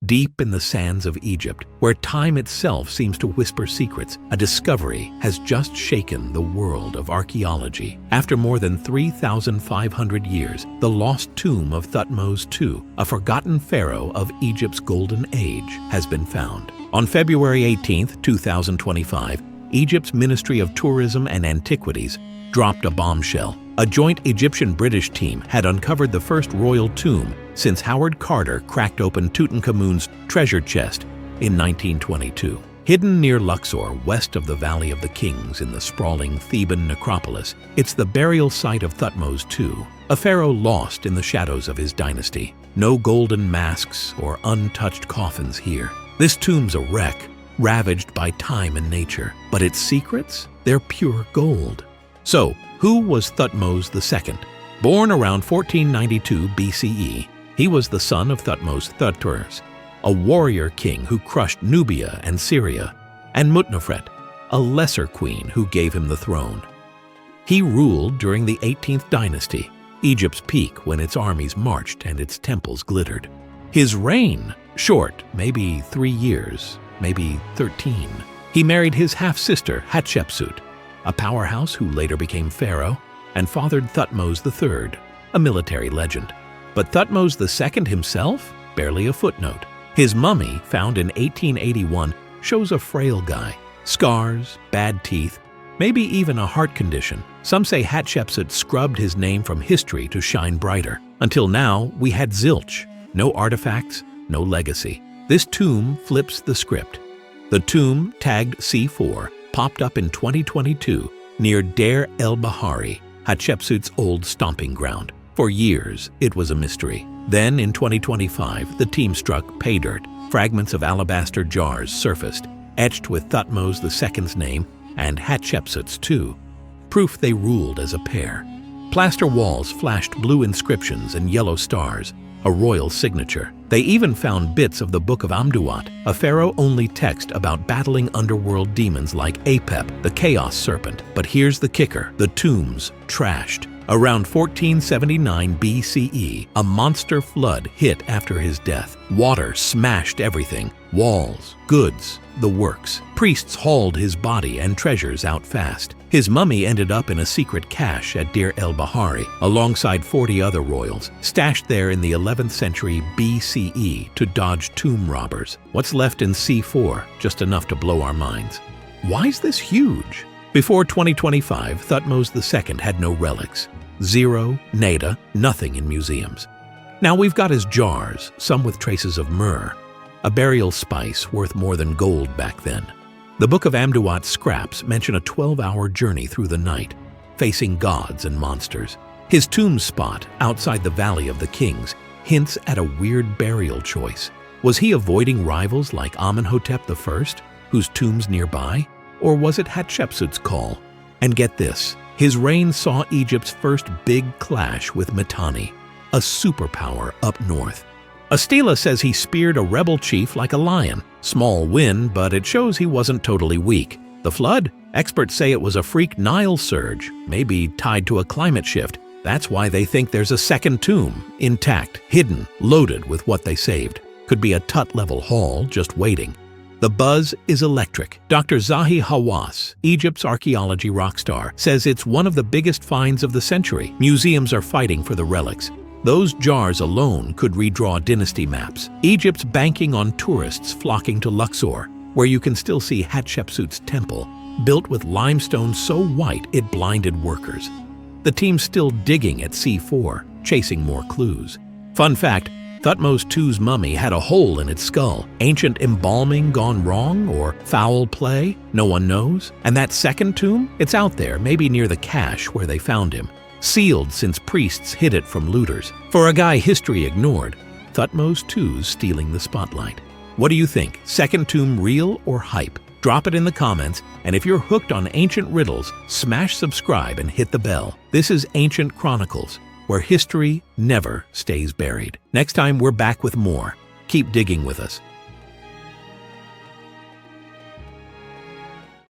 Deep in the sands of Egypt, where time itself seems to whisper secrets, a discovery has just shaken the world of archaeology. After more than 3,500 years, the lost tomb of Thutmose II, a forgotten pharaoh of Egypt's golden age, has been found. On February 18, 2025, Egypt's Ministry of Tourism and Antiquities dropped a bombshell. A joint Egyptian-British team had uncovered the first royal tomb since Howard Carter cracked open Tutankhamun's treasure chest in 1922. Hidden near Luxor, west of the Valley of the Kings in the sprawling Theban necropolis, it's the burial site of Thutmose II, a pharaoh lost in the shadows of his dynasty. No golden masks or untouched coffins here. This tomb's a wreck, ravaged by time and nature, but its secrets? They're pure gold. So, who was Thutmose II? Born around 1492 BCE, he was the son of Thutmose III, a warrior king who crushed Nubia and Syria, and Mutnefret, a lesser queen who gave him the throne. He ruled during the 18th dynasty, Egypt's peak when its armies marched and its temples glittered. His reign, short, maybe 3 years, maybe 13. He married his half-sister Hatshepsut, a powerhouse who later became pharaoh, and fathered Thutmose III, a military legend. But Thutmose II himself? Barely a footnote. His mummy, found in 1881, shows a frail guy. Scars, bad teeth, maybe even a heart condition. Some say Hatshepsut scrubbed his name from history to shine brighter. Until now, we had zilch. No artifacts, no legacy. This tomb flips the script. The tomb, tagged C4, popped up in 2022 near Deir el-Bahari, Hatshepsut's old stomping ground. For years, it was a mystery. Then, in 2025, the team struck pay dirt. Fragments of alabaster jars surfaced, etched with Thutmose II's name and Hatshepsut's too. Proof they ruled as a pair. Plaster walls flashed blue inscriptions and yellow stars, a royal signature. They even found bits of the Book of Amduat, a pharaoh-only text about battling underworld demons like Apep, the chaos serpent. But here's the kicker: the tomb's trashed. Around 1479 BCE, a monster flood hit after his death. Water smashed everything: walls, goods, the works. Priests hauled his body and treasures out fast. His mummy ended up in a secret cache at Deir el-Bahari, alongside 40 other royals, stashed there in the 11th century BCE to dodge tomb robbers. What's left in C4? Just enough to blow our minds. Why's this huge? Before 2025, Thutmose II had no relics. Zero, nada, nothing in museums. Now we've got his jars, some with traces of myrrh, a burial spice worth more than gold back then. The Book of Amduat scraps mention a 12-hour journey through the night, facing gods and monsters. His tomb spot, outside the Valley of the Kings, hints at a weird burial choice. Was he avoiding rivals like Amenhotep I, whose tomb's nearby? Or was it Hatshepsut's call? And get this, his reign saw Egypt's first big clash with Mitanni, a superpower up north. A stela says he speared a rebel chief like a lion. Small win, but it shows he wasn't totally weak. The flood? Experts say it was a freak Nile surge, maybe tied to a climate shift. That's why they think there's a second tomb, intact, hidden, loaded with what they saved. Could be a Tut-level haul just waiting. The buzz is electric. Dr. Zahi Hawass, Egypt's archaeology rock star, says it's one of the biggest finds of the century. Museums are fighting for the relics. Those jars alone could redraw dynasty maps. Egypt's banking on tourists flocking to Luxor, where you can still see Hatshepsut's temple, built with limestone so white it blinded workers. The team's still digging at C4, chasing more clues. Fun fact, Thutmose II's mummy had a hole in its skull. Ancient embalming gone wrong, or foul play? No one knows. And that second tomb? It's out there, maybe near the cache where they found him. Sealed since priests hid it from looters. For a guy history ignored, Thutmose II's stealing the spotlight. What do you think? Second tomb real or hype? Drop it in the comments, and if you're hooked on ancient riddles, smash subscribe and hit the bell. This is Ancient Chronicles, where history never stays buried. Next time, we're back with more. Keep digging with us.